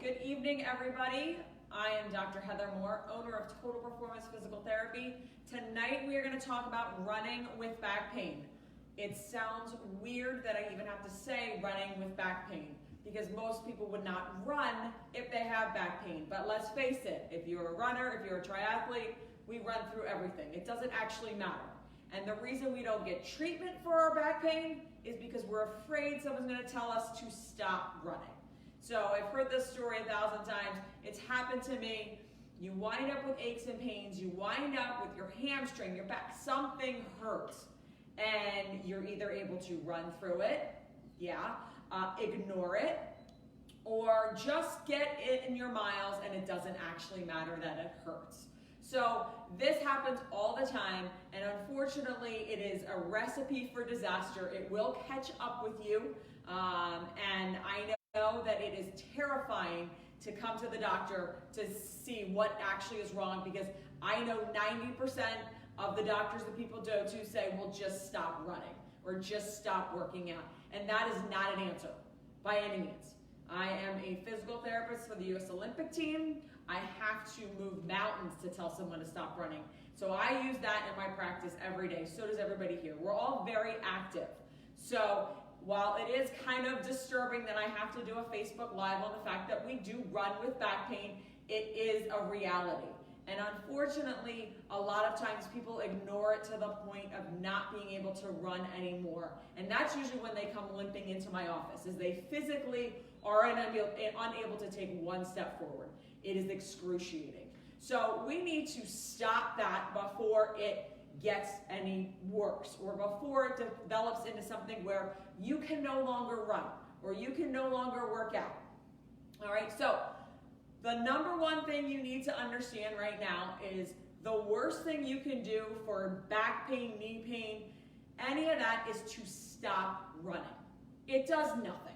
Good evening, everybody. I am Dr. Heather Moore, owner of Total Performance Physical Therapy. Tonight we are going to talk about running with back pain. It sounds weird that I even have to say running with back pain because most people would not run if they have back pain. But let's face it, if you're a runner, if you're a triathlete, we run through everything. It doesn't actually matter. And the reason we don't get treatment for our back pain is because we're afraid someone's going to tell us to stop running. So I've heard this story 1,000 times. It's happened to me. You wind up with aches and pains. You wind up with your hamstring, your back. Something hurts. And you're either able to run through it, ignore it, or just get it in your miles and it doesn't actually matter that it hurts. So this happens all the time, and unfortunately it is a recipe for disaster. It will catch up with you, and I know that it is terrifying to come to the doctor to see what actually is wrong, because I know 90% of the doctors that people go to say, well, just stop running or just stop working out. And that is not an answer by any means. I am a physical therapist for the U.S. Olympic team. I have to move mountains to tell someone to stop running. So I use that in my practice every day. So does everybody here. We're all very active. So while it is kind of disturbing that I have to do a Facebook Live on the fact that we do run with back pain, it is a reality. And unfortunately, a lot of times people ignore it to the point of not being able to run anymore. And that's usually when they come limping into my office, is they physically are unable to take one step forward. It is excruciating. So we need to stop that before it gets any worse, or before it develops into something where you can no longer run or you can no longer work out. All right, so the number one thing you need to understand right now is the worst thing you can do for back pain, knee pain, any of that is to stop running. It does nothing.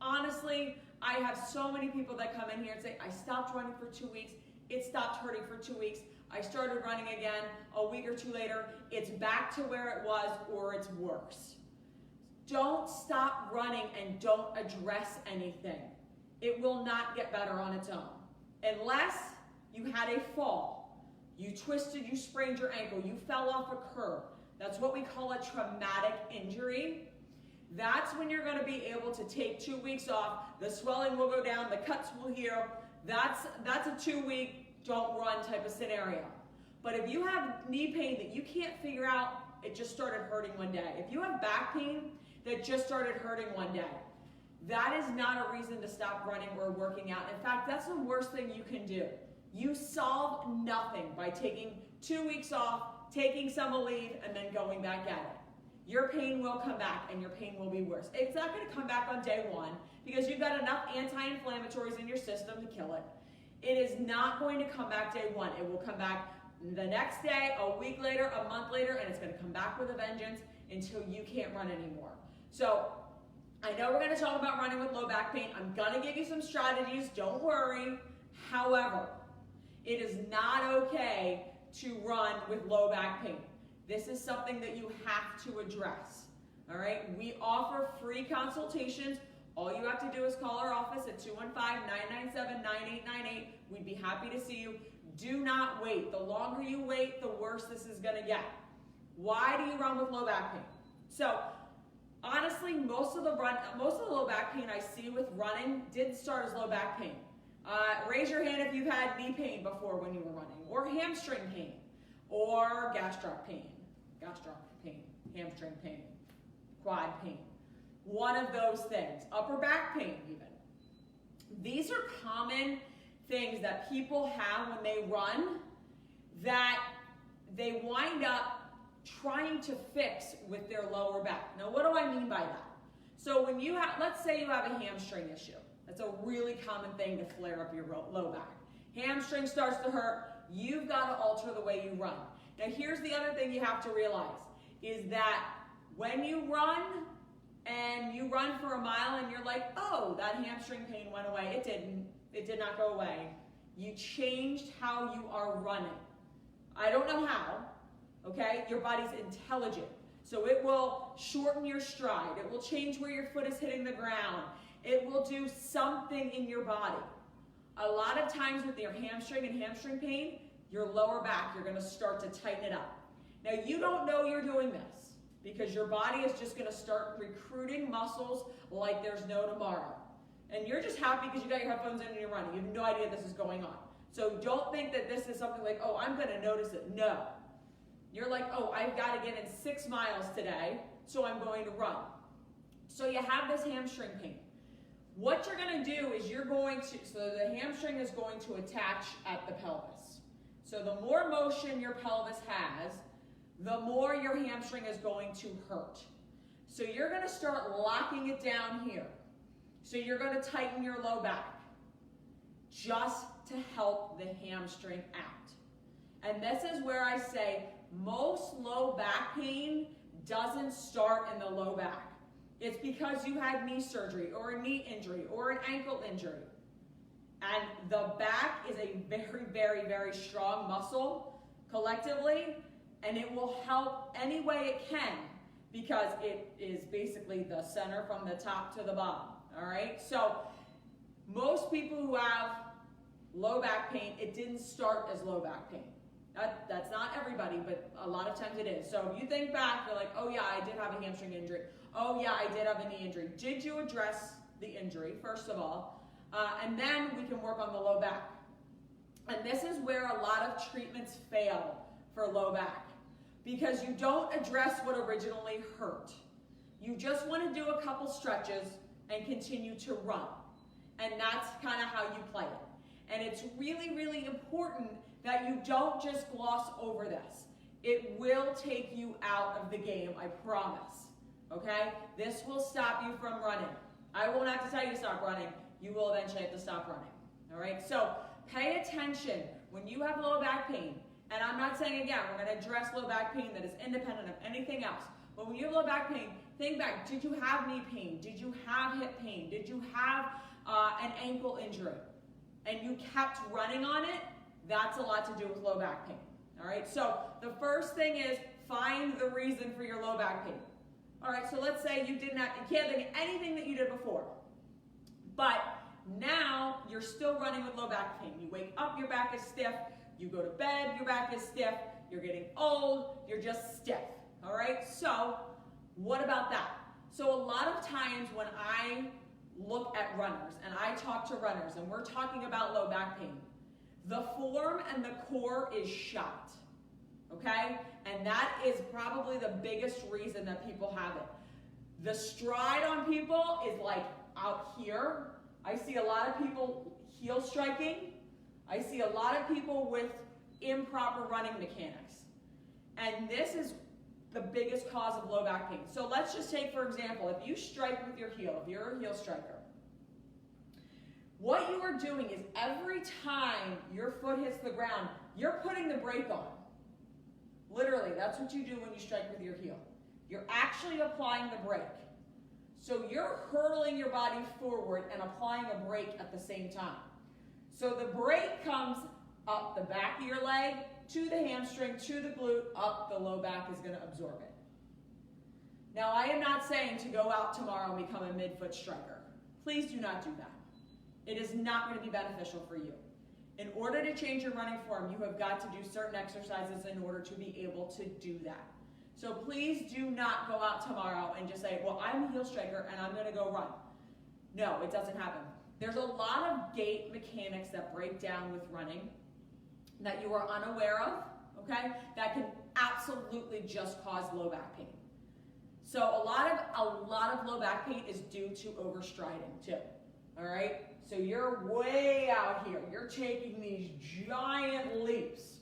Honestly, I have so many people that come in here and say, I stopped running for 2 weeks, it stopped hurting for 2 weeks, I started running again, a week or two later, it's back to where it was or it's worse. Don't stop running and don't address anything. It will not get better on its own. Unless you had a fall, you twisted, you sprained your ankle, you fell off a curb. That's what we call a traumatic injury. That's when you're going to be able to take 2 weeks off. The swelling will go down, the cuts will heal. That's a 2-week don't run type of scenario. But if you have knee pain that you can't figure out, it just started hurting one day. If you have back pain that just started hurting one day, that is not a reason to stop running or working out. In fact, that's the worst thing you can do. You solve nothing by taking 2 weeks off, taking some leave, and then going back at it. Your pain will come back and your pain will be worse. It's not going to come back on day one because you've got enough anti-inflammatories in your system to kill it. It is not going to come back day one. It will come back the next day, a week later, a month later, and it's going to come back with a vengeance until you can't run anymore. So I know we're going to talk about running with low back pain. I'm going to give you some strategies. Don't worry. However, it is not okay to run with low back pain. This is something that you have to address. All right? We offer free consultations. All you have to do is call our office at 215-997-9898. We'd be happy to see you. Do not wait. The longer you wait, the worse this is going to get. Why do you run with low back pain? So honestly, most of the low back pain I see with running did start as low back pain. Raise your hand if you've had knee pain before when you were running, or hamstring pain, or gastroc pain, hamstring pain, quad pain. One of those things, upper back pain even. These are common things that people have when they run that they wind up trying to fix with their lower back. Now, what do I mean by that? So when you have, let's say you have a hamstring issue. That's a really common thing to flare up your low back. Hamstring starts to hurt. You've got to alter the way you run. Now, here's the other thing you have to realize is that when you run and you run for a mile and you're like, oh, that hamstring pain went away. It didn't. It did not go away. You changed how you are running. I don't know how, okay? Your body's intelligent. So it will shorten your stride. It will change where your foot is hitting the ground. It will do something in your body. A lot of times with your hamstring and hamstring pain, your lower back, you're gonna start to tighten it up. Now you don't know you're doing this because your body is just gonna start recruiting muscles like there's no tomorrow. And you're just happy because you got your headphones in and you're running. You have no idea this is going on. So don't think that this is something like, oh, I'm gonna notice it. No. You're like, oh, I've gotta get in 6 miles today, so I'm going to run. So you have this hamstring pain. What you're gonna do is so the hamstring is going to attach at the pelvis. So the more motion your pelvis has, the more your hamstring is going to hurt. So you're gonna start locking it down here. So you're gonna tighten your low back just to help the hamstring out. And this is where I say most low back pain doesn't start in the low back. It's because you had knee surgery or a knee injury or an ankle injury. And the back is a very, very, very strong muscle collectively, and it will help any way it can because it is basically the center from the top to the bottom, all right? So most people who have low back pain, it didn't start as low back pain. That's not everybody, but a lot of times it is. So if you think back, you're like, oh yeah, I did have a hamstring injury. Oh yeah, I did have a knee injury. Did you address the injury, first of all? And then we can work on the low back. And this is where a lot of treatments fail for low back because you don't address what originally hurt. You just want to do a couple stretches and continue to run. And that's kind of how you play it. And it's really, really important that you don't just gloss over this. It will take you out of the game, I promise. Okay? This will stop you from running. I won't have to tell you to stop running. You will eventually have to stop running. All right? So pay attention when you have low back pain. And I'm not saying, again, we're going to address low back pain that is independent of anything else. But when you have low back pain, think back. Did you have knee pain? Did you have hip pain? Did you have an ankle injury? And you kept running on it? That's a lot to do with low back pain. All right? So the first thing is find the reason for your low back pain. All right, so let's say you can't think of anything that you did before, but now you're still running with low back pain. You wake up, your back is stiff. You go to bed, your back is stiff. You're getting old, you're just stiff. All right, so what about that? So a lot of times when I look at runners and I talk to runners and we're talking about low back pain, the form and the core is shot. Okay? And that is probably the biggest reason that people have it. The stride on people is like out here. I see a lot of people heel striking. I see a lot of people with improper running mechanics. And this is the biggest cause of low back pain. So let's just take, for example, if you strike with your heel, if you're a heel striker, what you are doing is every time your foot hits the ground, you're putting the brake on. Literally, that's what you do when you strike with your heel. You're actually applying the brake. So you're hurtling your body forward and applying a brake at the same time. So the brake comes up the back of your leg, to the hamstring, to the glute, up the low back is going to absorb it. Now, I am not saying to go out tomorrow and become a mid-foot striker. Please do not do that. It is not going to be beneficial for you. In order to change your running form, you have got to do certain exercises in order to be able to do that. So please do not go out tomorrow and just say, well, I'm a heel striker and I'm going to go run. No, it doesn't happen. There's a lot of gait mechanics that break down with running that you are unaware of, okay, that can absolutely just cause low back pain. So a lot of low back pain is due to overstriding too, all right? So you're way out here. You're taking these giant leaps.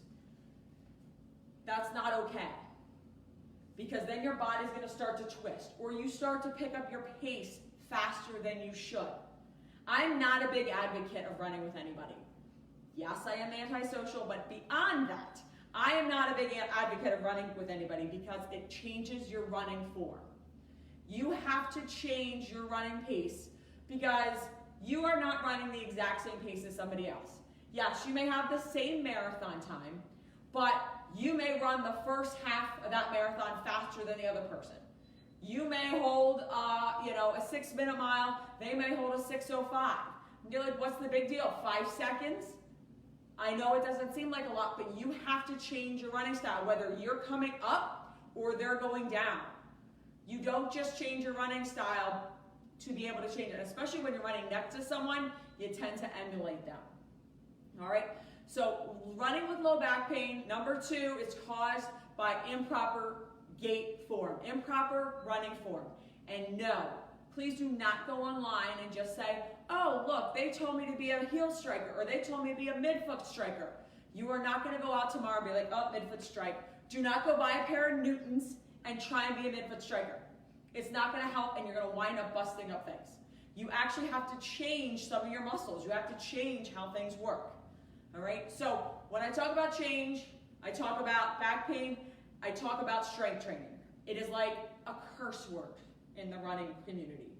That's not okay. Because then your body's going to start to twist. Or you start to pick up your pace faster than you should. I'm not a big advocate of running with anybody. Yes, I am antisocial, but beyond that, I am not a big advocate of running with anybody because it changes your running form. You have to change your running pace because you are not running the exact same pace as somebody else. Yes, you may have the same marathon time, but you may run the first half of that marathon faster than the other person. You may hold, a 6-minute mile. They may hold a 6:05. You're like, what's the big deal? 5 seconds? I know it doesn't seem like a lot, but you have to change your running style, whether you're coming up or they're going down. You don't just change your running style to be able to change it, especially when you're running next to someone, you tend to emulate them. All right, so running with low back pain, number 2, is caused by improper gait form, improper running form. And no, please do not go online and just say, oh, look, they told me to be a heel striker, or they told me to be a midfoot striker. You are not going to go out tomorrow and be like, oh, midfoot strike. Do not go buy a pair of Newtons and try and be a midfoot striker. It's not going to help, and you're going to wind up busting up things. You actually have to change some of your muscles. You have to change how things work. All right? So when I talk about change, I talk about back pain, I talk about strength training. It is like a curse word in the running community.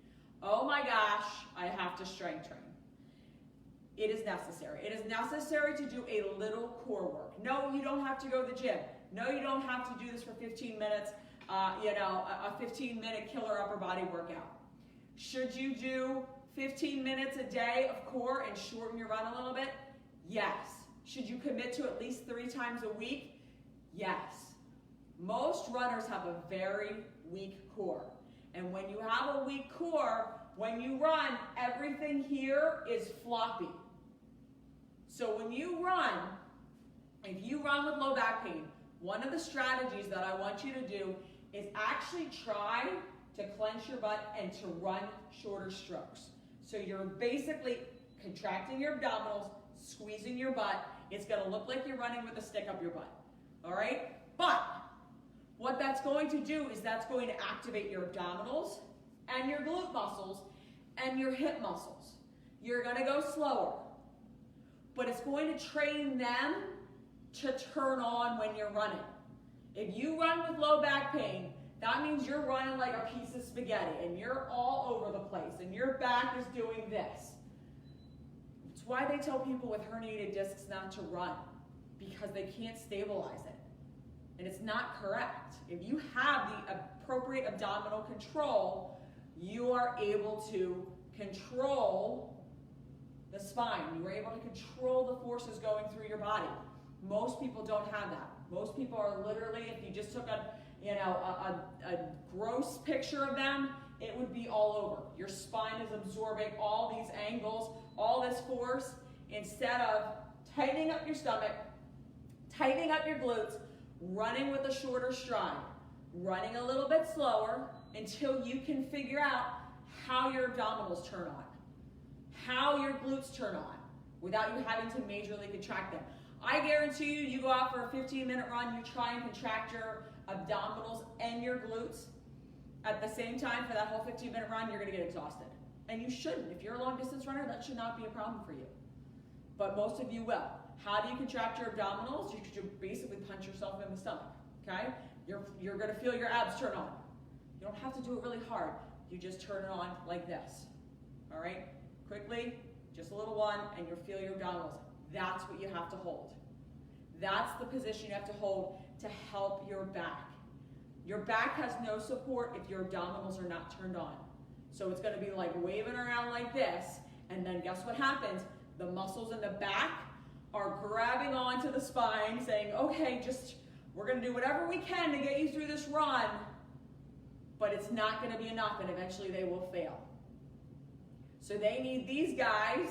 Oh my gosh, I have to strength train. It is necessary. It is necessary to do a little core work. No, you don't have to go to the gym. No, you don't have to do this for 15 minutes, a 15-minute killer upper body workout. Should you do 15 minutes a day of core and shorten your run a little bit? Yes. Should you commit to at least 3 times a week? Yes. Most runners have a very weak core. And when you have a weak core, when you run, everything here is floppy. So when you run, if you run with low back pain, one of the strategies that I want you to do is actually try to clench your butt and to run shorter strokes. So you're basically contracting your abdominals, squeezing your butt. It's going to look like you're running with a stick up your butt. All right? But what that's going to do is that's going to activate your abdominals and your glute muscles and your hip muscles. You're going to go slower, but it's going to train them to turn on when you're running. If you run with low back pain, that means you're running like a piece of spaghetti and you're all over the place and your back is doing this. It's why they tell people with herniated discs not to run, because they can't stabilize it. And it's not correct. If you have the appropriate abdominal control, you are able to control the spine. You are able to control the forces going through your body. Most people don't have that. Most people are literally, if you just took a gross picture of them, it would be all over. Your spine is absorbing all these angles, all this force, instead of tightening up your stomach, tightening up your glutes, running with a shorter stride, running a little bit slower until you can figure out how your abdominals turn on, how your glutes turn on, without you having to majorly contract them. I guarantee you, you go out for a 15-minute run, you try and contract your abdominals and your glutes at the same time for that whole 15-minute run, you're going to get exhausted. And you shouldn't. If you're a long-distance runner, that should not be a problem for you. But most of you will. How do you contract your abdominals? You should basically punch yourself in the stomach, okay? You're going to feel your abs turn on. You don't have to do it really hard. You just turn it on like this, all right? Quickly, just a little one, and you'll feel your abdominals. That's what you have to hold. That's the position you have to hold to help your back. Your back has no support if your abdominals are not turned on. So it's going to be like waving around like this, and then guess what happens? The muscles in the back are grabbing onto the spine, saying, okay, we're going to do whatever we can to get you through this run, but it's not going to be enough, and eventually they will fail. So they need these guys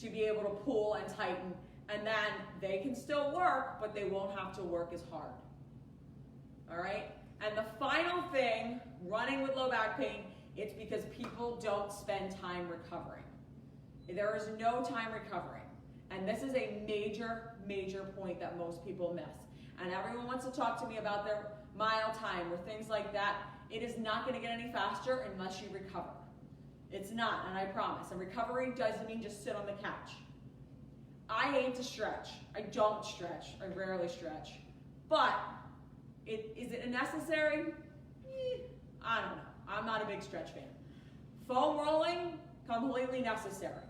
to be able to pull and tighten, and then they can still work, but they won't have to work as hard. All right? And the final thing, running with low back pain, it's because people don't spend time recovering. There is no time recovering. And this is a major, major point that most people miss. And everyone wants to talk to me about their mile time or things like that. It is not going to get any faster unless you recover. It's not, and I promise. And recovery doesn't mean just sit on the couch. I hate to stretch. I don't stretch. I rarely stretch. But is it necessary? I don't know. I'm not a big stretch fan. Foam rolling, completely necessary.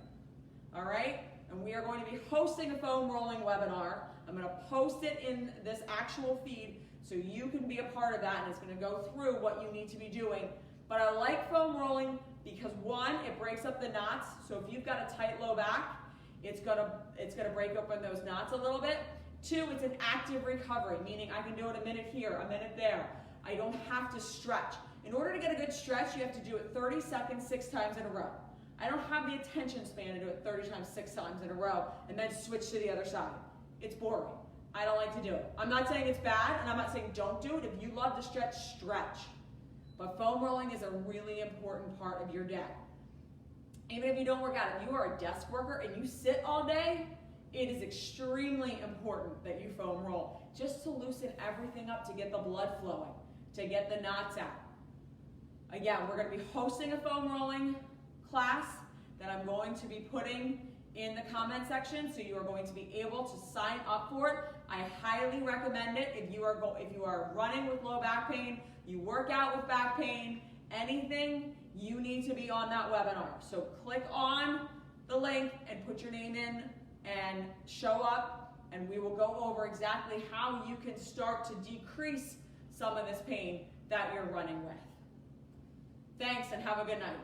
All right? And we are going to be hosting a foam rolling webinar. I'm going to post it in this actual feed so you can be a part of that, and it's going to go through what you need to be doing. But I like foam rolling because one, it breaks up the knots. So if you've got a tight low back, it's gonna break open those knots a little bit. Two, it's an active recovery, meaning I can do it a minute here, a minute there. I don't have to stretch. In order to get a good stretch, you have to do it 30 seconds, 6 times in a row. I don't have the attention span to do it 30 times, 6 times in a row, and then switch to the other side. It's boring. I don't like to do it. I'm not saying it's bad, and I'm not saying don't do it. If you love to stretch, stretch. But foam rolling is a really important part of your day. Even if you don't work out, if you are a desk worker and you sit all day, it is extremely important that you foam roll, just to loosen everything up, to get the blood flowing, to get the knots out. Again, we're going to be hosting a foam rolling class that I'm going to be putting in the comment section, so you are going to be able to sign up for it. I highly recommend it if you are running with low back pain, you work out with back pain, anything, you need to be on that webinar. So click on the link and put your name in and show up, and we will go over exactly how you can start to decrease some of this pain that you're running with. Thanks, and have a good night.